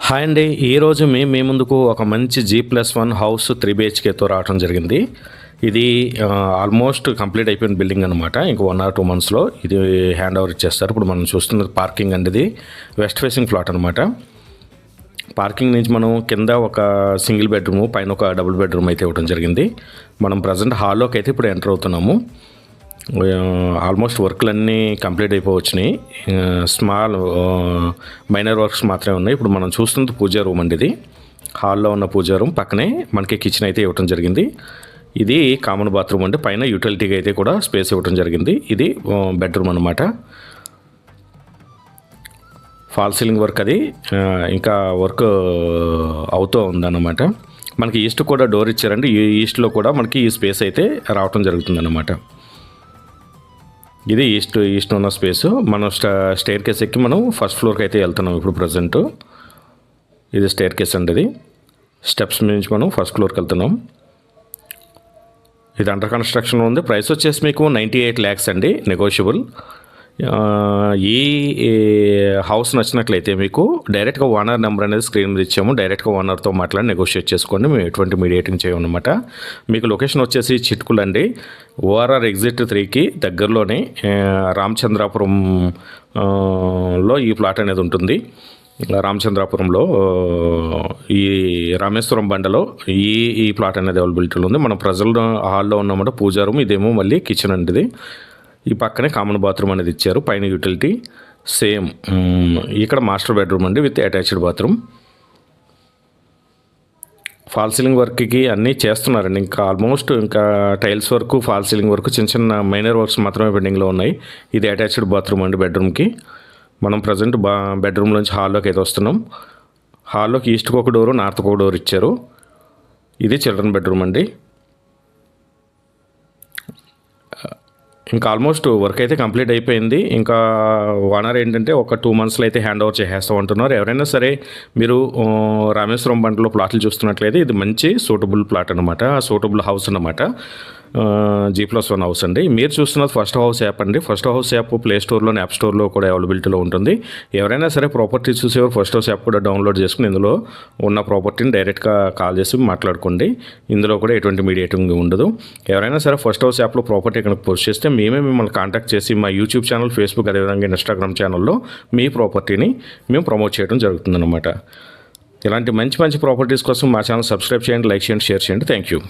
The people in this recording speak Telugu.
హాయ్ అండి. ఈరోజు మీ ముందుకు ఒక మంచి G+1 హౌస్ 3 BHKతో రావడం జరిగింది. ఇది ఆల్మోస్ట్ కంప్లీట్ అయిపోయిన బిల్డింగ్ అనమాట. ఇంక 1 or 2 monthsలో ఇది హ్యాండ్ ఓవర్ ఇచ్చేస్తారు. ఇప్పుడు మనం చూస్తున్నది పార్కింగ్ అండి. ఇది వెస్ట్ ఫేసింగ్ ఫ్లాట్ అనమాట. పార్కింగ్ నుంచి మనం కింద ఒక సింగిల్ బెడ్రూమ్, పైన ఒక డబుల్ బెడ్రూమ్ అయితే ఇవ్వడం జరిగింది. మనం ప్రజెంట్ హాల్లోకి అయితే ఇప్పుడు ఎంటర్ అవుతున్నాము. ఆల్మోస్ట్ వర్క్లన్నీ కంప్లీట్ అయిపోవచ్చినాయి. స్మాల్ మైనర్ వర్క్స్ మాత్రమే ఉన్నాయి. ఇప్పుడు మనం చూస్తున్నది పూజా రూమ్ అండి. ఇది హాల్లో ఉన్న పూజా రూమ్, పక్కనే మనకి కిచెన్ అయితే ఇవ్వడం జరిగింది. ఇది కామన్ బాత్రూమ్ అండి. పైన యూటిలిటీగా అయితే కూడా స్పేస్ ఇవ్వడం జరిగింది. ఇది బెడ్రూమ్ అనమాట. ఫాల్ సీలింగ్ వర్క్ అది ఇంకా వర్క్ అవుతూ ఉందన్నమాట. మనకి ఈస్ట్ కూడా డోర్ ఇచ్చారండి. ఈ ఈస్ట్లో కూడా మనకి ఈ స్పేస్ అయితే రావటం జరుగుతుందన్నమాట. ఇది ఈస్ట్ ఉన్న స్పేసు. మనం స్టేర్ కేస్ ఎక్కి మనం ఫస్ట్ ఫ్లోర్కి అయితే వెళ్తున్నాం ఇప్పుడు ప్రజెంట్. ఇది స్టేర్ కేస్ అండి. ఇది స్టెప్స్ నుంచి మనం ఫస్ట్ ఫ్లోర్కి వెళ్తున్నాం. ఇది అండర్ కన్స్ట్రక్షన్లో ఉంది. ప్రైస్ వచ్చేసి మీకు 98 lakhs అండి, నెగోషియబుల్. ఈ హౌస్ నచ్చినట్లయితే మీకు డైరెక్ట్గా ఓనర్ నెంబర్ అనేది స్క్రీన్ మీద ఇచ్చాము. డైరెక్ట్గా ఓనర్తో మాట్లాడి నెగోషియేట్ చేసుకోండి. మేము ఎటువంటి మీడియేటింగ్ చేయమన్నమాట. మీకు లొకేషన్ వచ్చేసి చిట్కులు అండి. ORR ఎగ్జిట్ 3కి దగ్గరలోనే రామచంద్రాపురంలో ఈ ప్లాట్ అనేది ఉంటుంది. రామచంద్రాపురంలో ఈ రామేశ్వరం బండలో ఈ ప్లాట్ అనేది అవైలబిలిటీలో ఉంది. మనం ప్రజల హాల్లో ఉన్నమాట పూజా రూమ్. ఇదేమో మళ్ళీ కిచెన్ అండి. ఇది ఈ పక్కనే కామన్ బాత్రూమ్ అనేది ఇచ్చారు. పైన యూటిలిటీ సేమ్. ఇక్కడ మాస్టర్ బెడ్రూమ్ అండి with attached bathroom. Fall ceiling వర్క్కి అన్నీ చేస్తున్నారండి. ఇంకా ఆల్మోస్ట్ ఇంకా tiles work, fall ceiling work, చిన్న చిన్న మైనర్ వర్క్స్ మాత్రమే పెండింగ్లో ఉన్నాయి. ఇది అటాచ్డ్ బాత్రూమ్ అండి బెడ్రూమ్కి. మనం ప్రజెంట్ బెడ్రూమ్ నుంచి హాల్లోకి అయితే వస్తున్నాం. హాల్లోకి ఈస్ట్కి ఒక డోరు, నార్త్కి ఒక డోర్ ఇచ్చారు. ఇది చిల్డ్రన్ బెడ్రూమ్ అండి. ఇంకా ఆల్మోస్ట్ వర్క్ అయితే కంప్లీట్ అయిపోయింది. ఇంకా ఓనర్ ఏంటంటే ఒక 2 monthsలో అయితే హ్యాండ్ ఓవర్ చేసేస్తాం అంటున్నారు. ఎవరైనా సరే మీరు రామేశ్వరం బండ్లో ప్లాట్లు చూస్తున్నట్లయితే ఇది మంచి సూటబుల్ ప్లాట్ అనమాట, సూటబుల్ హౌస్ అనమాట. G+1 హౌస్ అండి. మీరు చూస్తున్నది ఫస్ట్ హౌస్ యాప్ అండి. ఫస్ట్ హౌస్ యాప్ ప్లే స్టోర్లోని యాప్ స్టోర్లో కూడా అవైలబిలిటీలో ఉంటుంది. ఎవరైనా సరే ప్రాపర్టీ చూసేవారు ఫస్ట్ హౌస్ యాప్ కూడా డౌన్లోడ్ చేసుకుని ఇందులో ఉన్న ప్రాపర్టీని డైరెక్ట్గా కాల్ చేసి మాట్లాడుకోండి. ఇందులో కూడా ఎటువంటి మీడియేటింగ్ ఉండదు. ఎవరైనా సరే ఫస్ట్ హౌస్ యాప్లో ప్రాపర్టీ కనుక పోస్ట్ చేస్తే మేమే మిమ్మల్ని కాంటాక్ట్ చేసి మా యూట్యూబ్ ఛానల్, ఫేస్బుక్, అదేవిధంగా ఇన్స్టాగ్రామ్ ఛానల్లో మీ ప్రాపర్టీని మేము ప్రమోట్ చేయడం జరుగుతుందన్నమాట. ఇలాంటి మంచి ప్రాపర్టీస్ కోసం మా ఛానల్ సబ్స్క్రైబ్ చేయండి, లైక్ చేయండి, షేర్ చేయండి. Thank you.